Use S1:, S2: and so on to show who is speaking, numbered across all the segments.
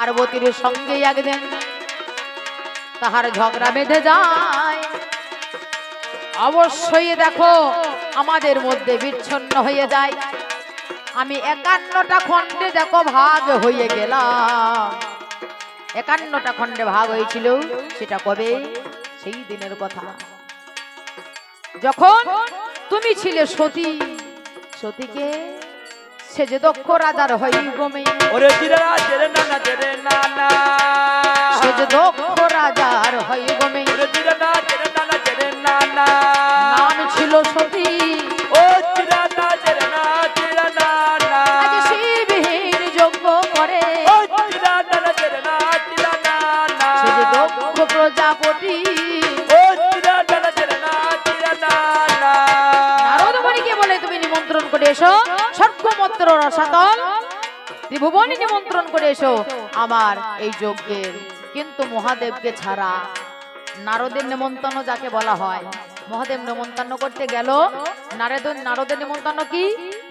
S1: পার্বতীর সঙ্গে একদিন তাহার ঝগড়া বেঁধে যায়। অবশ্যই দেখো আমাদের মধ্যে বিচ্ছিন্ন হয়ে যায়। আমি 51টা খণ্ডে দেখো ভাগ হয়ে গেলাম। 51টা খণ্ডে ভাগ হয়েছিল। সেটা কবে? সেই দিনের কথা যখন তুমি ছিলে সতী। সতীকে সে যে দক্ষ রাজার হই গমে, সে যে দক্ষ রাজার হই গমে, নাম ছিল সতী। শিবহীন যজ্ঞ করে সে যে দক্ষ প্রজাপতি। নারদমণিকে বলে তুমি নিমন্ত্রণ করে এসো সর্বমন্ত্র রসাতল ত্রিভুবনে নিমন্ত্রণ করে এসো আমার এই যজ্ঞের। কিন্তু মহাদেবকে ছাড়া নারদের নিমন্ত্রণ যাকে বলা হয়, মহাদেব নিমন্ত্রণ করতে গেল। নারদের নিমন্ত্রণ কি?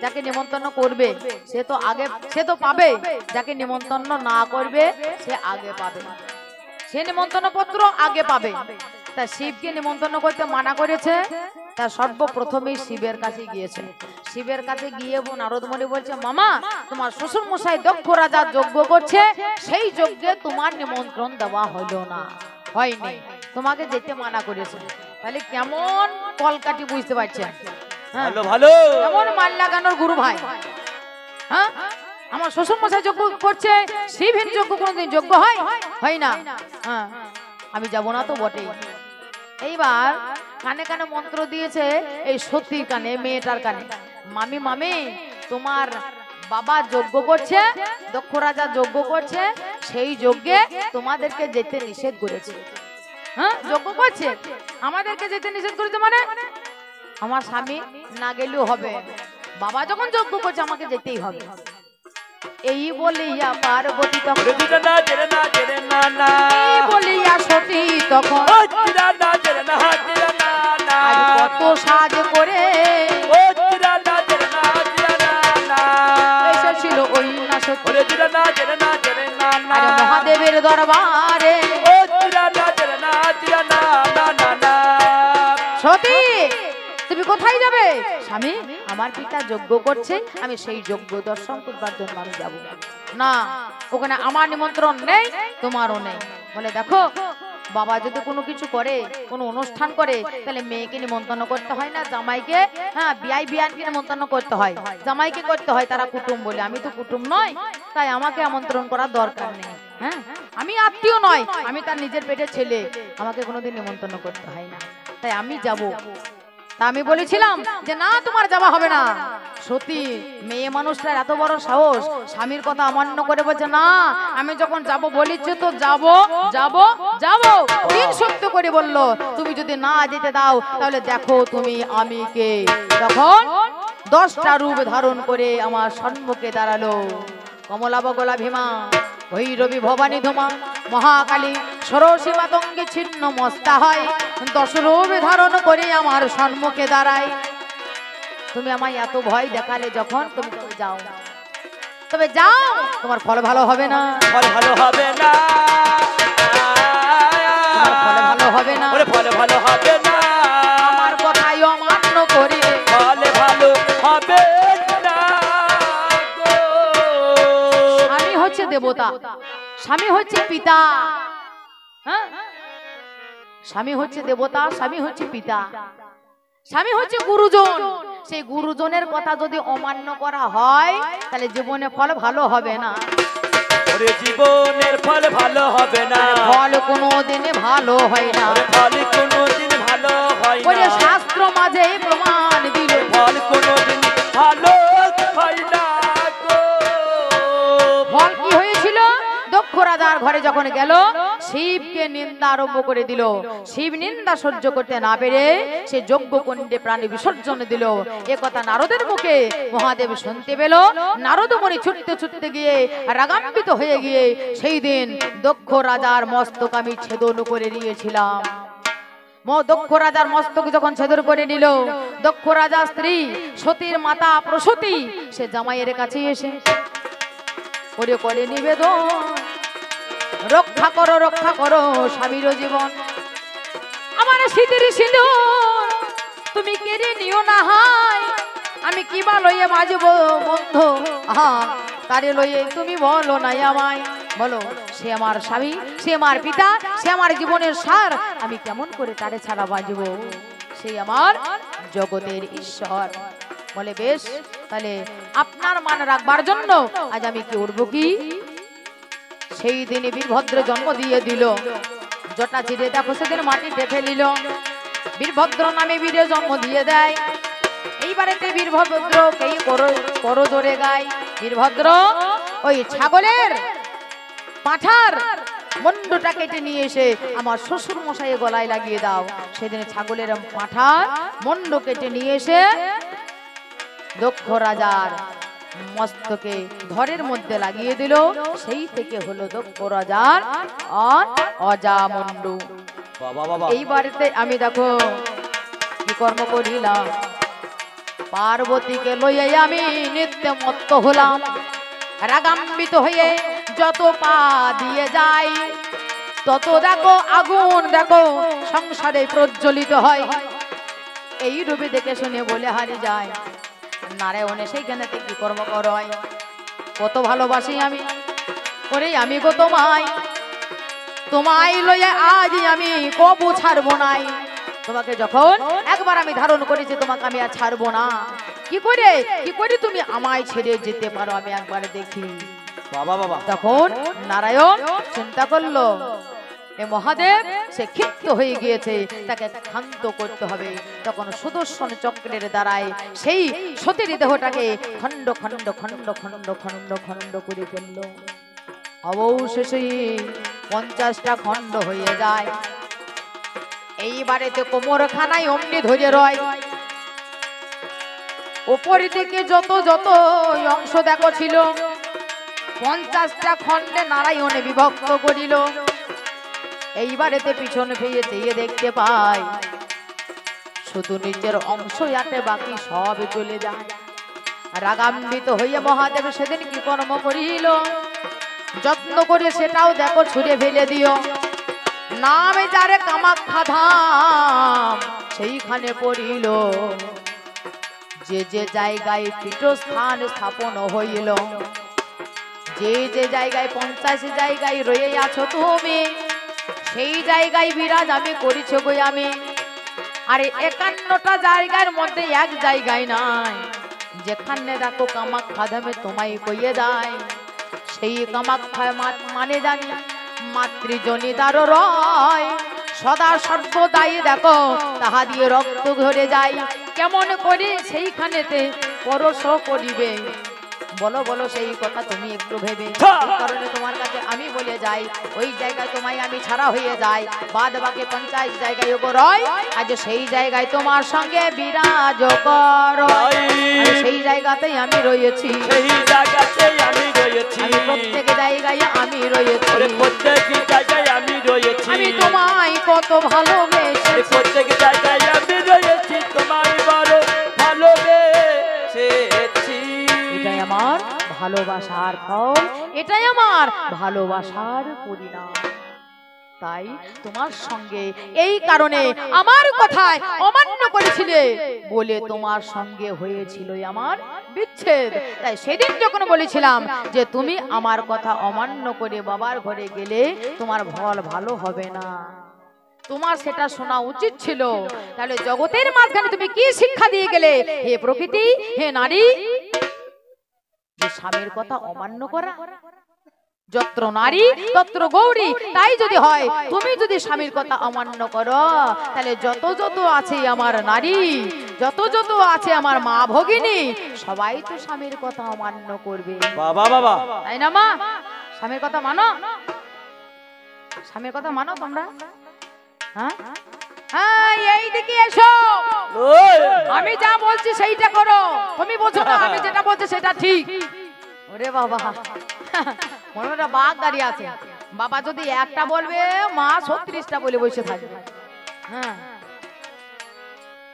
S1: যাকে নিমন্ত্রণ করবে সে তো আগে, সে তো পাবে। যাকে নিমন্ত্রণ না করবে সে আগে পাবে, সে নিমন্ত্রণ পত্র আগে পাবে। তা শিবকে নিমন্ত্রণ করতে মানা করেছে। তা সর্বপ্রথমেই শিবের কাছে গিয়েছে। শিবের কাছে গিয়ে নারদমণি বলছে, মামা তোমার শ্বশুর মশাই দক্ষ রাজা যজ্ঞ করছে, সেই যজ্ঞে তোমার নিমন্ত্রণ দেওয়া হলো না, হয়নি, তোমাকে যেতে মানা করেছে। তাহলে কেমন কলকাটি বুঝতে পারছেন? কেমন মাল লাগানোর গুরু ভাই। হ্যাঁ, আমার শ্বশুর মশাই যজ্ঞ করছে, শিবহীন যজ্ঞ কোনোদিন যজ্ঞ হয়? হয় না। হ্যাঁ, আমি যাব না তো বটেই। এইবার কানে কানে মন্ত্র দিয়েছে এই সতীর কানে, মেয়েটার কানে, মামি মামি তোমার বাবা যজ্ঞ করছে, দক্ষ রাজা যজ্ঞ করছে, সেই যজ্ঞে তোমাদেরকে যেতে নিষেধ করেছে। হ্যাঁ, যজ্ঞ করছে, আমাদেরকে যেতে নিষেধ করেছে মানে আমার স্বামী না গেলেও হবে, বাবা যখন যজ্ঞ করছে আমাকে যেতেই হবে। এই বলিয়া পার্বতী তখন, বলিয়া সতী তখন কত সাজ করে এসেছিল ওই না সতী মহাদেবের দরবারে। সতী তুমি কোথায় যাবে? স্বামী আমার পিতা যজ্ঞ করছে, আমি সেই যজ্ঞ দর্শন করবার জন্য আমি যাব না, ওখানে আমার নিমন্ত্রণ নেই, তোমারও নেই। বলে দেখো বাবা যদি কোনো কিছু করে, কোনো অনুষ্ঠান করে, তাহলে মেয়েকে নিমন্ত্রণ করতে হয় না, জামাইকে, হ্যাঁ বিয়াই বিয়ানকে নিমন্ত্রণ করতে হয়, জামাইকে করতে হয়, তারা কুটুম বলে। আমি তো কুটুম নয়, তাই আমাকে আমন্ত্রণ করার দরকার নেই। হ্যাঁ, আমি আত্মীয় নয়, আমি তার নিজের পেটের ছেলে, আমাকে কোনোদিন নিমন্ত্রণ করতে হয় না, তাই আমি যাব। তা আমি বলেছিলাম যে না, তোমার যাওয়া হবে না। সত্যি মেয়ে মানুষটার এত বড় সাহস, স্বামীর কথা অমান্য করে বলছে না, আমি যখন যাব বলেছি তো যাব যাব যাব। দিন সত্য করে বলল, তুমি যদি না যেতে দাও তাহলে দেখো তুমি আমি কে। তখন 10টা রূপ ধারণ করে আমার সম্মুখে দাঁড়ালো। কমলাবগলা ভীমা, ভৈরবী ভবানী ধুমা, মহাকালী ষোড়শী মাতঙ্গী ছিন্ন মস্তা হয়, 10 রূপ ধারণ করে আমার সম্মুখে দাঁড়ায়। তুমি আমায় এত ভয় দেখালে যখন, তুমি তবে যাও, তবে যাও, তোমার ফল ভালো হবে না,
S2: ফল ভালো হবে না,
S1: তোমার ফল ভালো হবে না,
S2: ফল ভালো হবে না,
S1: আমার কথাই অমান্য করে
S2: ফল ভালো হবে না।
S1: স্বামী হচ্ছে দেবতা, স্বামী হচ্ছে পিতা। হ্যাঁ, স্বামী হচ্ছে দেবতা, স্বামী হচ্ছে পিতা, স্বামী হচ্ছে গুরুজন। সেই গুরুজনের কথা যদি অমান্য করা হয় তাহলে জীবনে ফল ভালো হবে না,
S2: জীবনের ফল ভালো হবে না,
S1: ফল কোনোদিন ভালো হয় না,
S2: ফল কোনোদিন ভালো হয় না,
S1: শাস্ত্র মাঝে প্রমাণ দিল
S2: ফল কোনোদিন ভালো হয় না।
S1: ফল কি হয়েছিল? দক্ষ রাজার ঘরে যখন গেল, শিবকে নিন্দা আরম্ভ করে দিল। শিব নিন্দা সহ্য করতে না পেরে সে যজ্ঞ কুণ্ডে প্রাণী বিসর্জন দিল। এ কথা নারদের মুখে মহাদেব শুনতে পেল। নারদ মুনি ছুটতে ছুটতে গিয়ে রাগান্বিত হয়ে গিয়ে সেই দিন দক্ষ রাজার মস্তক আমি ছেদন করে নিয়েছিলাম। দক্ষ রাজার মস্তক যখন ছেদন করে নিল, দক্ষ রাজার স্ত্রী সতীর মাতা প্রসূতি সে জামাইয়ের কাছে এসে করে নিবেদন, রক্ষা করো স্বামীর জীবন। আমার শীতের সিঁদুর তুমি কেড়ে নিও না হায়, আমি কি বা লইয়ে বাজবো বন্ধু, তারে লইয়ে তুমি বলো নাই আমায়, বলো সে আমার স্বামী, সে আমার পিতা, সে আমার জীবনের সার, আমি কেমন করে তারে ছাড়া বাজবো, সে আমার জগতের ঈশ্বর। বলে বেশ, তাহলে আপনার মান রাখবার জন্য আজ আমি কি উঠবো কি। সেই দিনে বীরভদ্র জন্ম দিয়ে দিল, জটা চিরে দেখো সেদিন মাটিতে ফেলিল। বীরভদ্র নামে বীরে জন্ম দিয়ে দেয়। এইবারেতে বীরভদ্র কেই করো জোরে গায়। বীরভদ্র ওই ছাগলের পাঁঠার মুন্ডটা কেটে নিয়ে এসে আমার শ্বশুর মশাই গলায় লাগিয়ে দাও। সেদিন ছাগলের পাঁঠার মুন্ড কেটে নিয়ে এসে দক্ষ রাজার মস্তকে ধরের মধ্যে লাগিয়ে দিল। সেই থেকে হলো দক্ষ রাজার অজামুন্ডু। এই বাড়িতে আমি দেখো কি কর্ম করিলাম, পার্বতীকে লইয়ে আমি নিত্য মত্ত হলাম। রাগান্বিত হয়ে যত পা দিয়ে যাই, তত দেখো আগুন দেখো সংসারে প্রজ্বলিত হয়। এই রূপে দেখে শুনে বলে হারি যায় নারায়ণে সেইখানে কি কর্ম করয়। কত ভালোবাসি আমি ওরে আমি গো তোমায়, তোমায় লইয়া আজ আমি কবু ছাড়বো নাই। তোমাকে যখন একবার আমি ধারণ করেছি, তোমাকে আমি আর ছাড়বো না। কি করে তুমি আমায় ছেড়ে যেতে পারো, আমি একবার দেখি। তখন নারায়ণ চিন্তা করলো এ মহাদেব সে ক্ষিপ্ত হয়ে গিয়েছে, তাকে ক্ষান্ত করতে হবে। তখন সুদর্শন চক্রের দ্বারায় সেই সতীর দেহটাকে খণ্ড খণ্ড খণ্ড খণ্ড খণ্ড খণ্ড করে ফেলল। অবশেষে 50টা খণ্ড হয়ে যায়। এইবারেতে কোমরখানায় অমনি ধরে রয়। উপরের দিকে যত যত অংশ দেখো ছিল 50টা খণ্ডে নারায়ণে বিভক্ত করিল। এইবারেতে পিছন ফিরে চেয়ে দেখতে পাই শুধু নিজের অংশ আটে, বাকি সব চলে যায়। রাগান্বিত হইয়া মহাদেব সেদিন কি কর্ম করিল, যত্ন করে সেটাও দেখো ছুঁড়ে ফেলে দিও। নামে যারে কামাখ্যা ধাম সেইখানে পড়িল, যে যে জায়গায় পীঠস্থান স্থাপন হইল, যে যে জায়গায় 50 জায়গায় রয়ে আছো তুমি, সেই জায়গায় বিরাজ আমি করেছি গো আমি। আরে 51টা জায়গার মধ্যে এক জায়গায় নাই, যেখানে দেখো কামাখ্যা ধামে তোমায় কইয়ে যায়। সেই কামাখ্যা মানে জানি মাতৃজনিতার রয়, সদা সর্বদাই দেখো তাহা দিয়ে রক্ত ঝরে যায়। কেমন করে সেইখানেতে পরশ করিবে, বলো বলো সেই কথা তুমি একটু ভেবে। এই কারণে তোমার কাছে আমি বলে যাই, ওই জায়গায় তোমায় আমি ছাড়া হয়ে যাই। বাদ বাকি 50 জায়গায় রয়, আজ সেই জায়গায় তোমার সঙ্গে বিরাজ করো। সেই জায়গাতেই আমি রয়েছি,
S2: সেই জায়গাতেই আমি রয়েছি,
S1: আমি প্রত্যেক জায়গায় আমি রয়েছি,
S2: প্রত্যেক জায়গায় আমি রয়েছি।
S1: আমি তোমায় কত ভালোবেসেছি,
S2: প্রত্যেক জায়গায় আমি রয়েছি, তোমায় বড় ভালোবেসেছি।
S1: এটাই আমার ভালোবাসার ফল, এটাই আমার ভালোবাসার পরিণাম। তাই তোমার সঙ্গে এই কারণে আমার কথায় অমান্য করেছিলে বলে তোমার সঙ্গে হয়েছিল আমার বিচ্ছেদ। তাই সেদিন যখন বলেছিলাম যে তুমি আমার কথা অমান্য করে বাবার ঘরে গেলে তোমার ফল ভালো হবে না, তোমার সেটা শোনা উচিত ছিল। তাহলে জগতের মাঝখানে তুমি কি শিক্ষা দিয়ে গেলে হে প্রকৃতি, হে নারী, যে স্বামীর কথা অমান্য করা। যত্র নারী তত্র গৌরী। তাই যদি হয় তুমি যদি স্বামীর কথা অমান্য করো, তাহলে যত যত আছে আমার নারী, যত যত আছে আমার মা ভগিনী, সবাই তো স্বামীর কথা অমান্য করবে।
S2: বাবা বাবা,
S1: তাই না মা? স্বামীর কথা মানো, স্বামীর কথা মানো তোমরা? হ্যাঁ হ্যাঁ, এইদিকে এসো। আমি যা বলছি সেইটা করো, তুমি বোঝো না আমি যেটা বলছি সেটা ঠিক। ওরে বাবা, মনে একটা বাঘ দাঁড়িয়ে আছে, বাবা যদি একটা বলবে মা 36টা বলে বসে থাকবে। হ্যাঁ,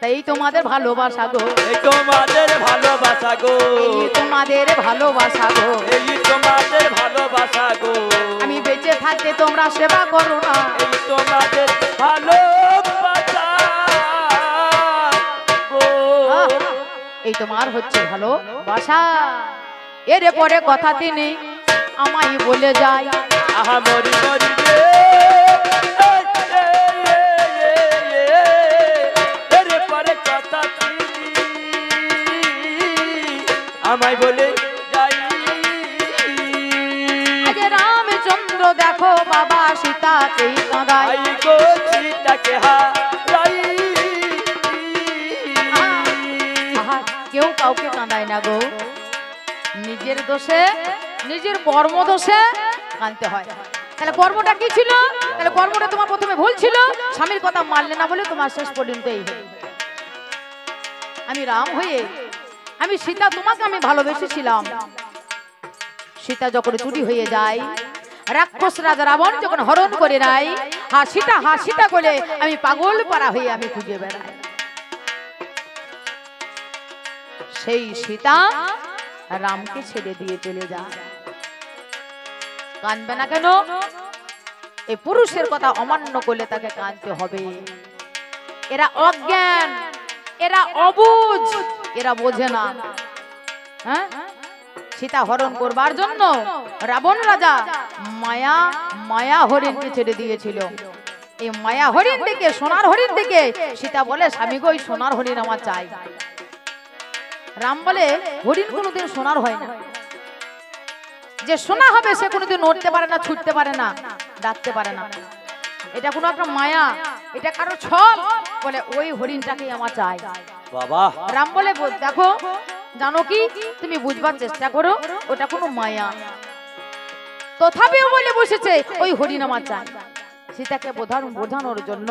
S1: তাই তোমাদের ভালোবাসা গো,
S2: এই তোমাদের ভালোবাসা গো,
S1: এই তোমাদের ভালোবাসা গো,
S2: এই তোমাদের ভালোবাসা গো।
S1: আমি বেঁচে হাতে তোমরা সেবা করো না।
S2: এই তোমাদের ভালোবাসা গো।
S1: এই তোমার হচ্ছে ভালোবাসা। এর পরে কথা তিনি আমায় বলে যায়,
S2: আহা মরি মরি রে, এর পরে কথা তিনি আমায় বলে যাই।
S1: আজ রামচন্দ্র দেখো বাবা সীতাকেই কাঁদায়।
S2: আই গো সীতাকে হারাই।
S1: কেউ কাউকে কাঁদায় না গো, নিজের দোষে নিজের কর্ম দোষে কাঁদতে হয়। তাহলে কর্মটা কি ছিল? তাহলে কর্মটা তোমার প্রথমে ভুল ছিল, স্বামীর কথা মানলে না বলে তোমার শেষ পর্যন্ত এই হলো। আমি রাম হয়ে আমি সীতা তোমাকে আমি ভালোবেসেছিলাম, সীতা যখন চুরি হয়ে যায়, রাক্ষস রাজা রাবণ যখন হরণ করে নাই, হাসিটা বলে আমি পাগল পারা হয়ে আমি খুঁজে বেড়াই। সেই সীতা রামকে ছেড়ে দিয়ে চলে যায়। কাঁদবে না কেন? এই পুরুষের কথা অমান্য করলে তাকে কাঁদতে হবে। এরা অজ্ঞান, এরা অবুঝ, এরা বোঝে না। হ্যাঁ, সীতা হরণ করবার জন্য রাবণ রাজা মায়া হরিণকে ছেড়ে দিয়েছিল। এই মায়া হরিণ থেকে, সোনার হরিণ থেকে সীতা বলে, স্বামী গো ওই সোনার হরিণ আমার চাই। রাম বলে, হরিণ কোনোদিন সোনার হয় না, যে সোনা হবে সে কোনোদিন নড়তে পারে না, ছুটতে পারে না, ডাকতে পারে না। এটা কোনো একটা মায়া, এটা কারো ছল। বলে ওই হরিণটাকে আমার চাই।
S2: বাবা
S1: রাম বলে, দেখো জানো কি, তুমি বুঝবার চেষ্টা করো, ওটা কোনো মায়া। তথাপিও বলে বসেছে ওই হরিণ আমার চাই। সীতাকে বোঝানোর জন্য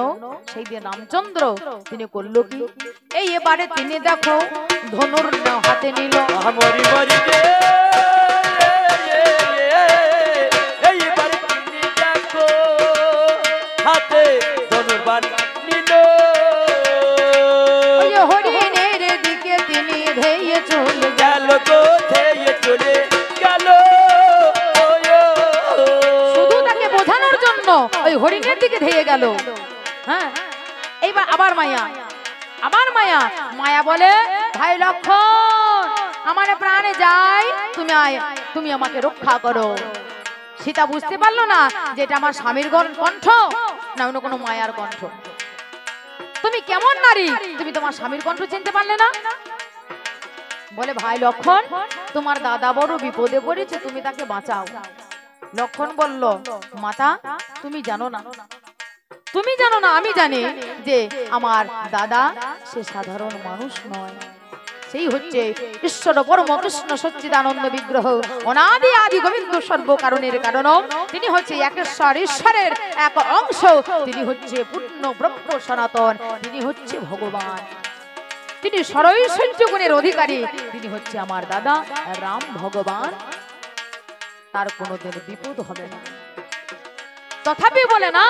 S1: সেই দিন রামচন্দ্র তিনি করলো কি, এই এবারে তিনি দেখো ধনুর হাতে নিল।
S2: আহা মরি মরি রে, এইবার তিনি দেখো হাতে ধনুর্বাণ নিল।
S1: ওই হরিণের দিকে তিনি ধেয়ে চলে
S2: গেল গো, ধেয়ে চলে গেল।
S1: শুধু তাকে বোঝানোর জন্য ওই হরিণের দিকে ধেয়ে গেল। হ্যাঁ, এইবার আবার মায়া বলে, ভাই লক্ষণ আমার প্রাণে যাই, তুমি আমাকে রক্ষা করো। সীতা বুঝতে পারলো না যে এটা আমার স্বামীর কণ্ঠ না অন্য কোনো মায়ার কণ্ঠ। তুমি কেমন নারী, তুমি তোমার স্বামীর কণ্ঠ চিনতে পারলে না? বলে, ভাই লক্ষণ তোমার দাদা বড় বিপদে পড়েছে, তুমি তাকে বাঁচাও। লক্ষণ বলল, মাতা তুমি জানো না, আমি জানি যে আমার দাদা সে সাধারণ মানুষ নয়, সেই হচ্ছে ঈশ্বর পরম কৃষ্ণ সচ্চিদানন্দ বিগ্রহ, অনাদি আদি গোবিন্দ সর্বকারণের কারণ। তিনি হচ্ছে একেশ্বর, ঈশ্বরের এক অংশ। তিনি হচ্ছে পূর্ণ ব্রহ্ম সনাতন, তিনি হচ্ছে ভগবান, তিনি সরৈশ্বর্য গুণের অধিকারী। তিনি হচ্ছে আমার দাদা রাম ভগবান, তার কোনোদিন বিপদ হবে না। তথাপি বলে না,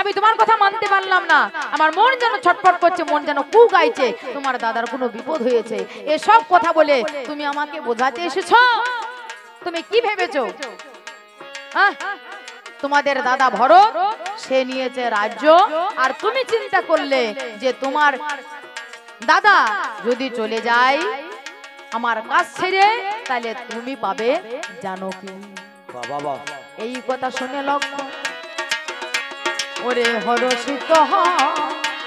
S1: আমি তোমার কথা মানতে পারলাম না, আমার মন যেন ছটফট করছে, মন যেন কু গাইছে, তোমার দাদার কোনো বিপদ হয়েছে। এসব কথা বলে তুমি আমাকে বোঝাতে এসেছো? তুমি কি ভেবেছো? তোমাদের দাদা ভরত সে নিয়েছে রাজ্য, আর তুমি চিন্তা করলে যে তোমার দাদা যদি চলে যায় আমার কাছ ছেড়ে, তাহলে তুমি পাবে জানকী।
S2: বাবা
S1: এই কথা শুনে লক্ষ্য ওরে হরষিত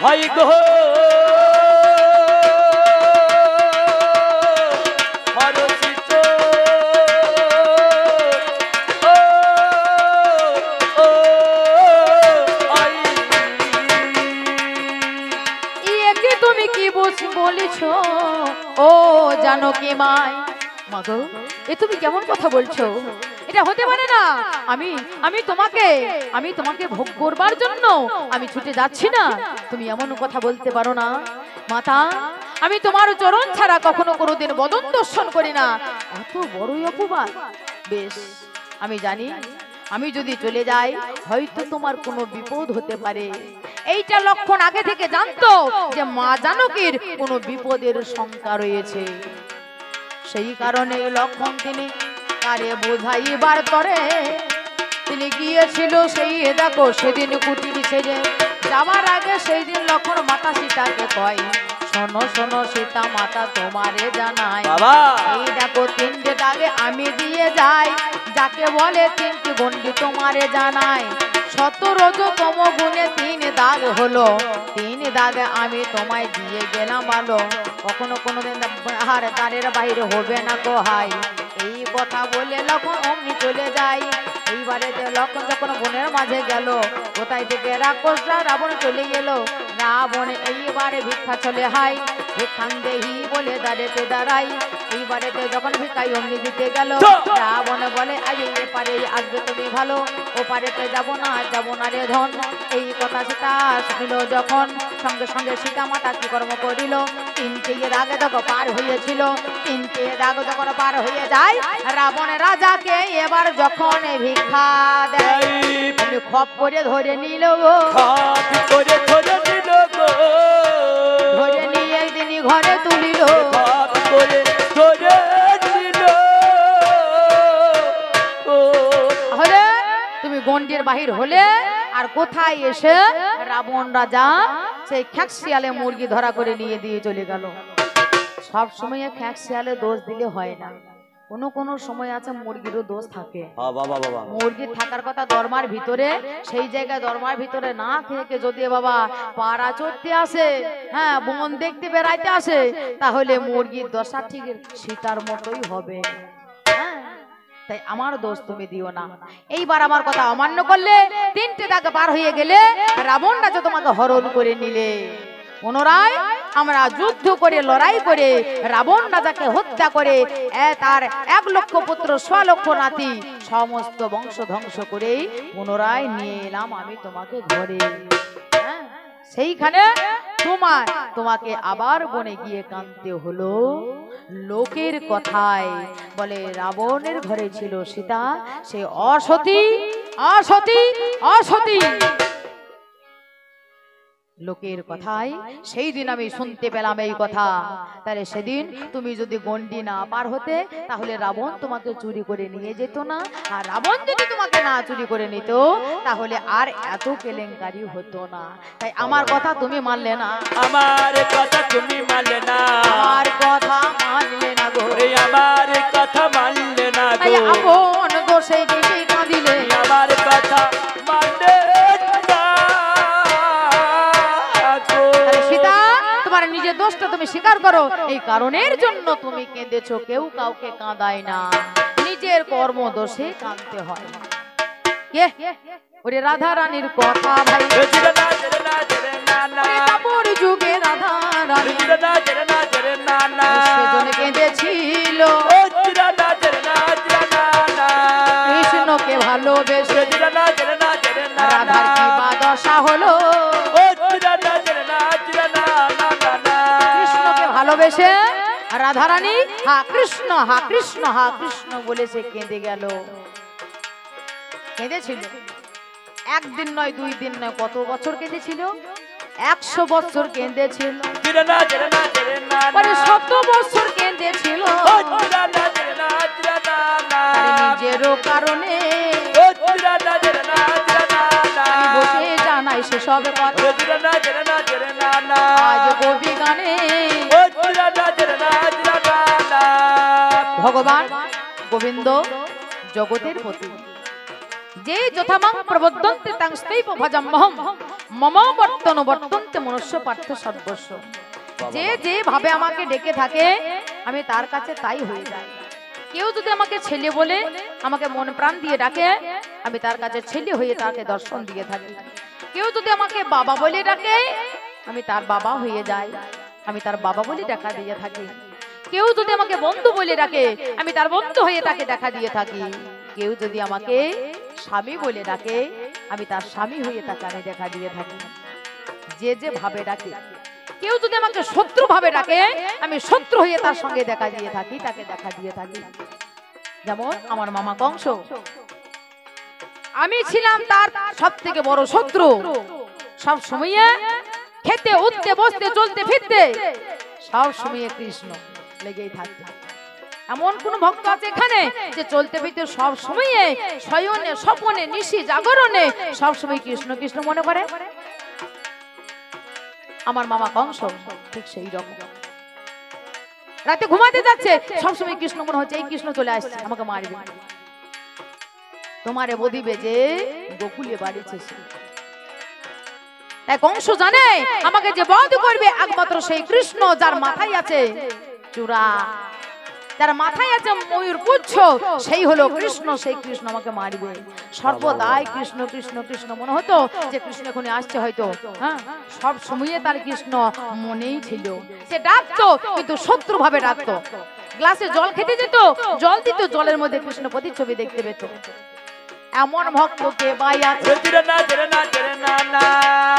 S2: হয় গো, হরষিত
S1: একে তুমি কি বলেছ ও জানকী মাই? মাগো এ তুমি কেমন কথা বলছো? এটা হতে পারে না। আমি তোমাকে ভোগ করবার জন্য আমি ছুটে যাচ্ছি না, তুমি এমন কথা বলতে পারো না। মাতা আমি তোমার চরণ ছাড়া কখনো কোনোদিন বদন দর্শন করি না, এত বড়ই অপবাদ। বেশ আমি জানি আমি যদি চলে যাই হয়তো তোমার কোনো বিপদ হতে পারে। এইটা লক্ষণ আগে থেকে জানতো যে মা জানকীর কোনো বিপদের শঙ্কা রয়েছে, সেই কারণে লক্ষণ তিনি তারে বোঝাইবার তরে তিনি গিয়েছিল সেই দেখো সেদিন কুটির সেজে যাওয়ার আগে সেই দিন লক্ষণ মাতা সীতাকে কয়, শোনো শোনো সীতা মাতা তোমারে জানাই,
S2: বাবা
S1: এই দেখো তিনটে দাগে আমি দিয়ে যাই, যাকে বলে তিনটি গন্ডি তোমারে জানাই, 17তম গুণে 3 দাগ হলো, 3 দাগে আমি তোমায় দিয়ে গেলাম ভালো, কখনো কোনোদিন আর দ্বারের বাইরে হবে না গো হাই। এই কথা বলে লক্ষণ অমনি চলে যায়। এইবারে লক্ষণ যখন বনের মাঝে গেল, কোথায় থেকে রাক্ষসরা রাবণ চলে গেল, রাবণ এইবারে ভিক্ষা চলে হাই, ভিক্ষান দেহি বলে দাঁড়েতে দাঁড়াই, এইবারেতে যখন ভিক্ষাই অমনি দিতে গেল, রাবণ বলে আরে এপারে আসবে তুমি ভালো, ও পারেতে যাবো না রে ধন। এই কথা সীতা শুনিল যখন, সঙ্গে সঙ্গে সীতা মাতা কি কর্ম করিল, 3টে দাগ যখন পার হয়েছিল, 3টে দাগ যখন পার হয়ে যায়, রাবণ রাজাকে এবার যখন ভিক্ষা দেয়, আমি খপ করে ধরে নিল গো,
S2: খপ করে ধরে নিল গো,
S1: ধরে নিয়ে তিনি ঘরে তুলিল,
S2: খপ করে ধরে নিল গো।
S1: হলে তুমি গন্ডির বাহির হলে আর কোথায় এসে রাবণ রাজা সেই খ্যাকশিয়ালে মুরগি ধরা করে নিয়ে দিয়ে চলে গেল। সব সময় খ্যাকশিয়ালে দোষ দিলে হয় না, কোনো কোনো সময় আছে মুরগিরও দোষ থাকে।
S2: বাবা বাবা
S1: মুরগির থাকার কথা দরমার ভিতরে, সেই জায়গায় দরমার ভিতরে না থেকে যদি বাবা পাড়া চড়তে আসে, হ্যাঁ বন দেখতে বেড়াইতে আসে, তাহলে মুরগির দশা ঠিক সীতার মতোই হবে। হ্যাঁ, তাই আমার দোষ তুমি দিও না। এইবার আমার কথা অমান্য করলে, 3টে দাগ পার হয়ে গেলে রাবণ রাজা তোমাকে হরণ করে নিলে, পুনরায় আমরা যুদ্ধ করে লড়াই করে রাবণ রাজাকে হত্যা করে তার 1 লক্ষ পুত্র 100 লক্ষ নাতি সমস্ত বংশ ধ্বংস করে পুনরায় নিয়ে এলাম আমি তোমাকে ঘরে। হ্যাঁ, সেইখানে তোমাকে আবার বনে গিয়ে কাঁদতে হলো লোকের কথায়, বলে রাবণের ঘরে ছিল সীতা, সে অসতী অসতী অসতী। লোকের কথায় সেই দিন আমি শুনতে পেলাম এই কথা, তাহলে সেদিন তুমি যদি গন্ডি না পার হতে, তাহলে রাবণ তোমাকে চুরি করে নিয়ে যেত না, আর রাবণ যদি তোমাকে না চুরি করে নিত, তাহলে আর এত কেলেঙ্কারি হতো না। তাই আমার কথা তুমি মানলে না,
S2: আমার কথা তুমি মানলে না,
S1: আমার কথা মানলে না গো,
S2: আমার কথা মানলে না
S1: তাই
S2: গো,
S1: আপন দোষে বেশি কাঁদিলে,
S2: আমার কথা মানলে না গো।
S1: সীতা তোমার নিজের দোষটা তুমি স্বীকার করো, এই কারণের জন্য তুমি কেঁদেছো, কেউ কাউকে কাঁদায় না, নিজের কর্ম দোষে কাঁদতে হয়। ওরে রাধা রানীর কথা ভাই, কাপড় যুগে রাধা রানী সেজন্য কেঁদেছিল, কৃষ্ণকে ভালোবেসে রাধার কি বা দশা হলো, কৃষ্ণকে ভালোবেসে রাধারানী হা কৃষ্ণ হা কৃষ্ণ হা কৃষ্ণ বলে সে কেঁদে গেল, কেঁদেছিল। 1 দিন নয় 2 দিন নয়, কত বছর কেঁদেছিল, 100 বছর কেঁদেছিল, 100 বছর কেঁদেছিল, নিজেরও কারণে বসে জানাই সে সব কথা, আজ কবি গানে ভগবান গোবিন্দ জগতের পতি, যে যথামাং প্রবর্তন্তে তাং স্তৈব ভজাম্যহম মম বর্তন বর্তন্তে মনুষ্য পার্থ সর্বস্ব। যে যে ভাবে আমাকে ডেকে থাকে আমি তার কাছে তাই হয়ে যাই। কেউ যদি আমাকে ছেলে বলে আমাকে মন প্রাণ দিয়ে ডাকে, আমি তার কাছে ছেলে হয়ে তাকে দর্শন দিয়ে থাকি। কেউ যদি আমাকে বাবা বলে ডাকে, আমি তার বাবা হয়ে যাই, আমি তার বাবা বলে দেখা দিয়ে থাকি। কেউ যদি আমাকে বন্ধু বলে ডাকে, আমি তার বন্ধু হয়ে তাকে দেখা দিয়ে থাকি। কেউ যদি আমাকে স্বামী বলে ডাকে, আমি তার স্বামী হয়ে তাকে আমি দেখা দিয়ে থাকি। যে যে ভাবে ডাকে, কেউ যদি আমাকে শত্রু ভাবে ডাকে, আমি শত্রু হয়ে তার সঙ্গে দেখা দিয়ে থাকি, তাকে দেখা দিয়ে থাকি। যেমন আমার মামা কংস, আমি ছিলাম তার সব থেকে বড় শত্রু। সব সময় খেতে উঠতে বসতে চলতে ফিরতে সব সময় কৃষ্ণ লেগেই থাকতো। এমন কোন ভক্ত আছে এখানে যে চলতে ফিরতে সব সময়ে শয়নে স্বপনে নিশি জাগরণে সব সময় কৃষ্ণ কৃষ্ণ মনে করে? আমার মামা কংস ঠিক সেই রকম, রাতে ঘুমাতে যাচ্ছে সব সময় কৃষ্ণ মনে হচ্ছে এই কৃষ্ণ চলে আসছে আমাকে মারবে, তোমারে বদিবে যে গোকুলে বাড়িছে সে। তাই কংস জানে আমাকে যে বধ করবে একমাত্র সেই কৃষ্ণ, যার মাথায় আছে চূড়া, যার মাথায় আছে ময়ূর পুচ্ছ, সেই হলো কৃষ্ণ। সেই কৃষ্ণ আমাকে মারবে। সর্বদাই কৃষ্ণ কৃষ্ণ কৃষ্ণ মনে হতো যে কৃষ্ণ এখনই আসছে হয়তো। হ্যাঁ, সব সময়ে তার কৃষ্ণ মনেই ছিল। সে ডাকতো কিন্তু শত্রু ভাবে ডাকতো। গ্লাসে জল খেতে যেত, জল দিত, জলের মধ্যে কৃষ্ণ প্রতিচ্ছবি দেখতে পেত। এমন ভক্তকে বাই আছে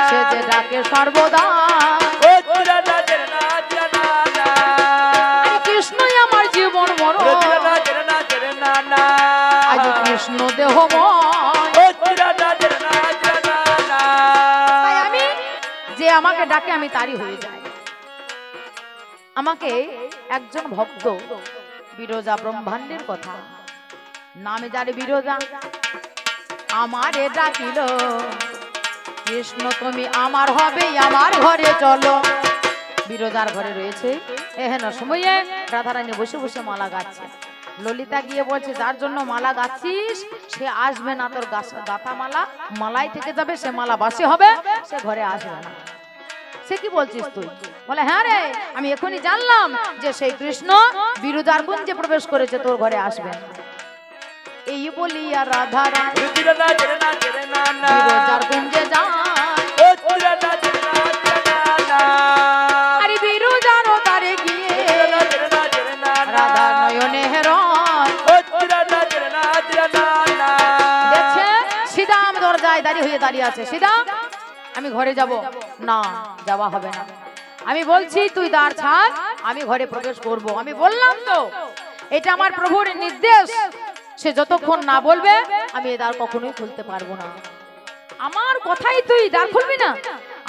S1: সে যে ডাকে সর্বদা কৃষ্ণই আমার জীবন মরণ, আজ কৃষ্ণ দেহময়। তাই আমি যে আমাকে ডাকে আমি তারই হয়ে যাই। আমাকে একজন ভক্ত বিরজা ব্রহ্মাণ্ডের কথা, নামে যার বিরজা, আমারে ডাকিল কৃষ্ণ তুমি আমার হবে, আমার ঘরে চলো। বিরজার ঘরে রয়েছে এহেন সময়ে রাধারানী বসে বসে মালা গাচ্ছে। ললিতা গিয়ে বলছে যার জন্য মালা গাচ্ছিস সে আসবে না, তোর গাথা মালা মালাই থেকে যাবে, সে মালা বাসি হবে, সে ঘরে আসবে না। সে কি বলছিস তুই? বলে হ্যাঁ রে, আমি এখনই জানলাম যে সেই কৃষ্ণ বিরজার কুঞ্জে প্রবেশ করেছে, তোর ঘরে আসবে না। এই বলিয়া রাধারানী বিরজার কুঞ্জে যায়। আরে বিরজার তারে গিয়ে রাধা নয়নে হেরন দেখছে সীতাম দরজায় দাঁড়িয়ে আছে। সীতা আমি ঘরে যাব না, যাওয়া হবে না। আমি বলছি তুই দ্বার ছাড়, আমি ঘরে প্রবেশ করব। আমি বললাম তো এটা আমার প্রভুর নির্দেশ, সে যতক্ষণ না বলবে আমি এ দ্বার কখনোই খুলতে পারবো না। আমার কথাই তুই দ্বার খুলবি না?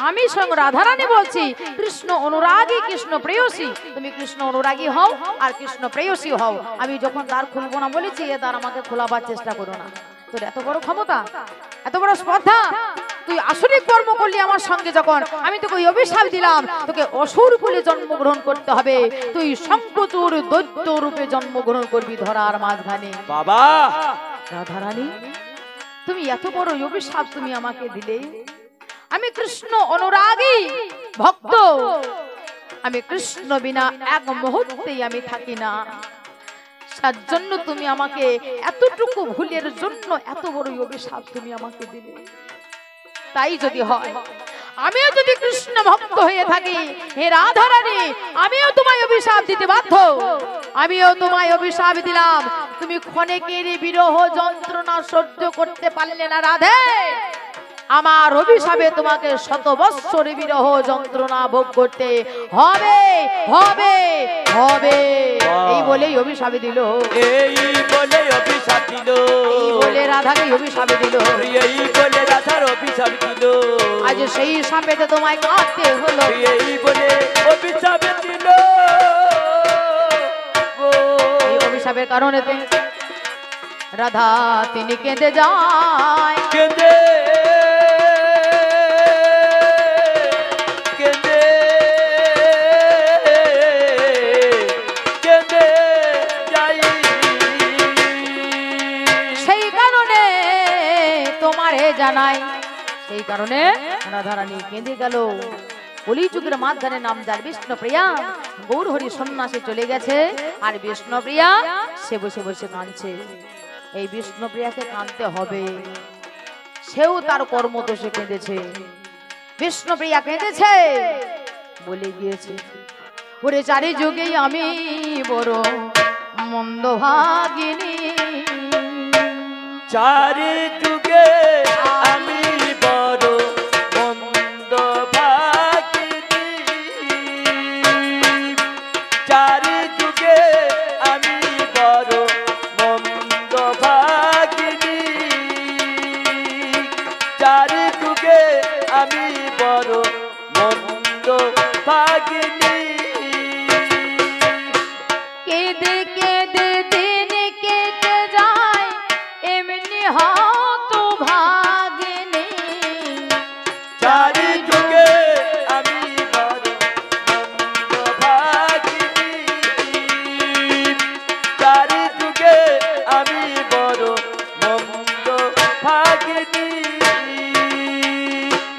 S1: আমি স্বয়ং রাধারানী বলছি, কৃষ্ণ অনুরাগী কৃষ্ণ প্রেয়সী, তুমি কৃষ্ণ অনুরাগী হও আর কৃষ্ণ প্রেয়সী হও। আমি যখন দ্বার খুলবো না বলেছি এ দ্বার আমাকে খোলাবার চেষ্টা করো না। তোর এত বড় ক্ষমতা, এত বড় স্পর্ধা, তুই আসরিক কর্ম করলি আমার সঙ্গে, যখন আমি তোকে অভিশাপ দিলাম তোকে অসুর কুলে জন্মগ্রহণ করতে হবে, তুই শঙ্কচূড় দৈত্য রূপে জন্মগ্রহণ করবি ধরার মাঝখানে।
S2: বাবা
S1: রাধারানী তুমি এত বড় অভিশাপ তুমি আমাকে দিলে? আমি কৃষ্ণ অনুরাগী ভক্ত, আমি কৃষ্ণ বিনা এক মুহূর্তেই আমি থাকি না। তার জন্য তুমি আমাকে এতটুকু ভুলের জন্য এত বড় অভিশাপ তুমি আমাকে দিলে। তাই যদি হয় আমিও যদি কৃষ্ণ ভক্ত হয়ে থাকি, হে রাধারানী আমিও তোমায় অভিশাপ দিতে বাধ্য। আমিও তোমায় অভিশাপ দিলাম, তুমি ক্ষণেকের বিরহ যন্ত্রণা সহ্য করতে পারলে না রাধে, আমার অভিশাপে তোমাকে শত বৎসর বিরহ যন্ত্রণা ভোগ করতে হবে হবে হবে। এই বলেই অভিশাপ দিল,
S2: এই বলে অভিশাপ দিল,
S1: এই বলে রাধাকে অভিশাপ দিল,
S2: এই বলে রাধার অভিশাপ দিল।
S1: আজ সেই সাপেতে তোমায় কাঁদতে হলো,
S2: এই বলে অভিশাপ দিল।
S1: এই অভিশাপের কারণে রাধা তিনি কেঁদে যায়,
S2: কেঁদে কেঁদে কেঁদে যাই।
S1: সেই কারণে তোমারে জানাই, সেই কারণে রাধারানী কেঁদে গেল। কলিযুগের মাঝখানে নাম যার বিষ্ণুপ্রিয়া, গৌর হরি সন্ন্যাসে চলে গেছে, আর বিষ্ণুপ্রিয়া সে বসে বসে কাঁদছে। এই বিষ্ণুপ্রিয়াকে কাঁদতে হবে, সেও তার কর্মদোষে কেঁদেছে। বিষ্ণুপ্রিয়া কেঁদেছে, বলে গিয়েছে ওরে চারি যুগেই আমি বড় মন্দ ভাগিনী,
S2: চারি যুগে আমি বড় মন্দ ভাগিনী, চারি যুগে আমি বড় মন্দ ভাগিনী, চারি যুগে আমি বড় মন্দ ভাগিনী।
S1: কেঁদে কেঁদে
S2: ভাগিনী।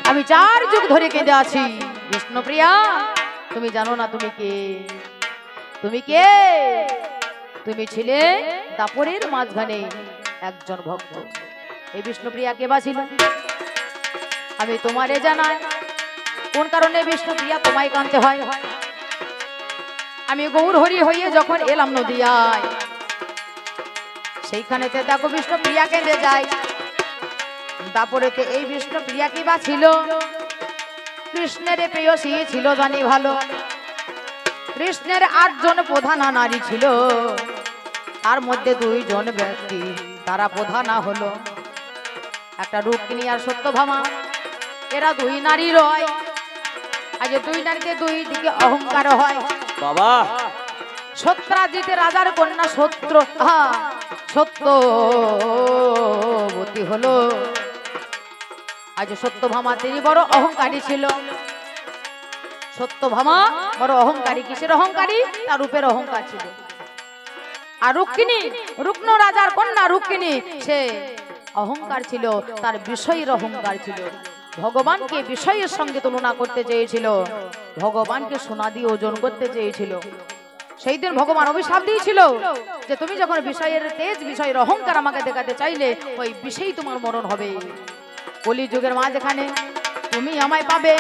S1: আমি 4 যুগ ধরে কেঁদে আছি বিষ্ণুপ্রিয়া, তুমি জানো না তুমি কে? তুমি কে? তুমি ছিলে দাপরের মাঝখানে একজন ভক্ত। এই বিষ্ণুপ্রিয়া কে বাছিল? আমি তোমারে জানাই কোন কারণে বিষ্ণুপ্রিয়া তোমায় কাঁদতে হয়। আমি গৌর হরি হইয়ে যখন এলাম নদিয়ায়, সেইখানেতে দেখো বিষ্ণুপ্রিয়া কেঁদে যায়। দাপরেতে এই বিষ্ণুপ্রিয়া কি বা ছিল? কৃষ্ণের প্রেয়সী ছিল জানি ভালো। কৃষ্ণের 8 জন প্রধান নারী ছিল, তার মধ্যে 2 জন ব্যক্তি তারা প্রধান হলো, একটা রুক্মিণী আর সত্যভামা। এরা 2 নারী রয়। আজ 2 নারীতে 2 দিকে অহংকার হয়।
S2: বাবা
S1: সত্রাজিত রাজার কন্যা সত্যবতী হলো। আজ সত্যভামা তিনি বড় অহংকারী ছিল। সত্যভামা বড় অহংকারী। কিসের অহংকারী? তার রূপের অহংকার ছিল। আর রুক্মিণী, রুগ্ন রাজার কন্যা রুক্মিণী, সে অহংকার ছিল, তার বিষয়ের অহংকার ছিল। ভগবানকে বিষয়ের সঙ্গে তুলনা করতে চেয়েছিল, ভগবানকে সোনা দিয়ে ওজন করতে চেয়েছিল। সেই দিন ভগবান অভিশাপ দিয়েছিল যে তুমি যখন বিষয়ের তেজ, বিষয়ের অহংকার আমাকে দেখাতে চাইলে, ওই বিষয় তোমার মরণ হবে। কলিযুগের মাঝখানে তুমি আমায় পাবে,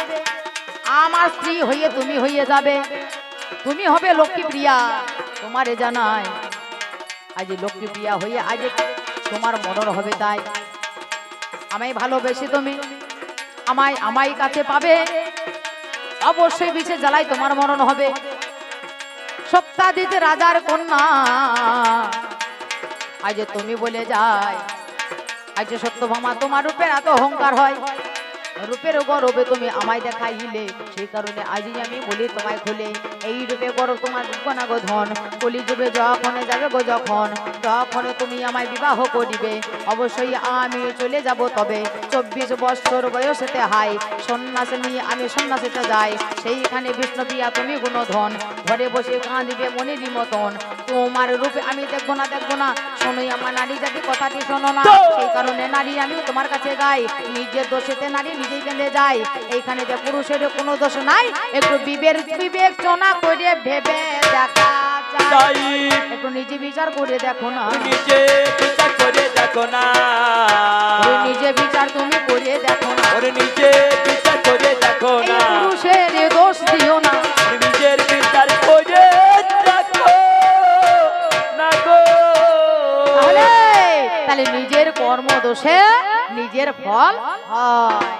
S1: আমার স্ত্রী হইয়ে তুমি হইয়ে যাবে, তুমি হবে লক্ষ্মীপ্রিয়া। তোমারে জানাই আজ লক্ষ্মীপ্রিয়া হইয়ে আজ তোমার মরণ হবে। তাই আমায় ভালোবেসে তুমি আমায় কাছে পাবে, অবশ্যই বিষে জ্বালাই তোমার মরণ হবে। সত্যাজিত রাজার কন্যা আজ তুমি বলে যায়, আজ সত্যভামা তোমার রূপের এত অহংকার হয়, রূপের গৌরবে তুমি আমায় দেখাইলে, সেই কারণে আজই আমি বলি তোমায় খুলে, এই রূপে গৌরব তোমার না গো ধন। কলিযুগে যখন যাবে গো যখন, তখন তুমি আমায় বিবাহ করিবে, অবশ্যই আমি চলে যাব। তবে 24 বছর বয়সেতে হাই সন্ন্যাস নিয়ে আমি সন্ন্যাসীতে যাই, সেইখানে বিষ্ণুপ্রিয়া তুমি গুণধন, ঘরে বসে কাঁদিবে মনের মতন। তোমার রূপে আমি দেখবো না দেখবো না, শোনোই আমার নারী জাতি কথাটি শোনো না। সেই কারণে নারী আমি তোমার কাছে গাই, নিজের দোষেতে নারী নিজেই কেঁদে যায়। এইখানে যে পুরুষের কোনো দোষ নাই, একটু বিবেচনা করে ভেবে দেখা যায়। একটু নিজে বিচার করে দেখো না,
S2: নিজে বিচার করে দেখো না,
S1: নিজে বিচার তুমি করে দেখো না,
S2: ওরে নিজে বিচার করে দেখো না,
S1: পুরুষের দোষ দিও না,
S2: নিজের বিচার করে দেখো না গো।
S1: তাহলে নিজের কর্ম দোষে নিজের ফল হয়।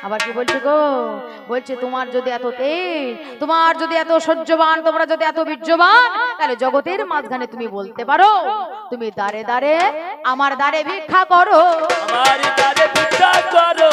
S1: আবার কি বলছে গো? বলছে তোমার যদি এত তেজ, তোমার যদি এত সহ্যবান, তোমরা যদি এত বীর্যবান, তাহলে জগতের মাঝখানে তুমি বলতে পারো তুমি দাঁড়ে দাঁড়ে আমার দ্বারে ভিক্ষা করো,
S2: আমার দ্বারে ভিক্ষা করো।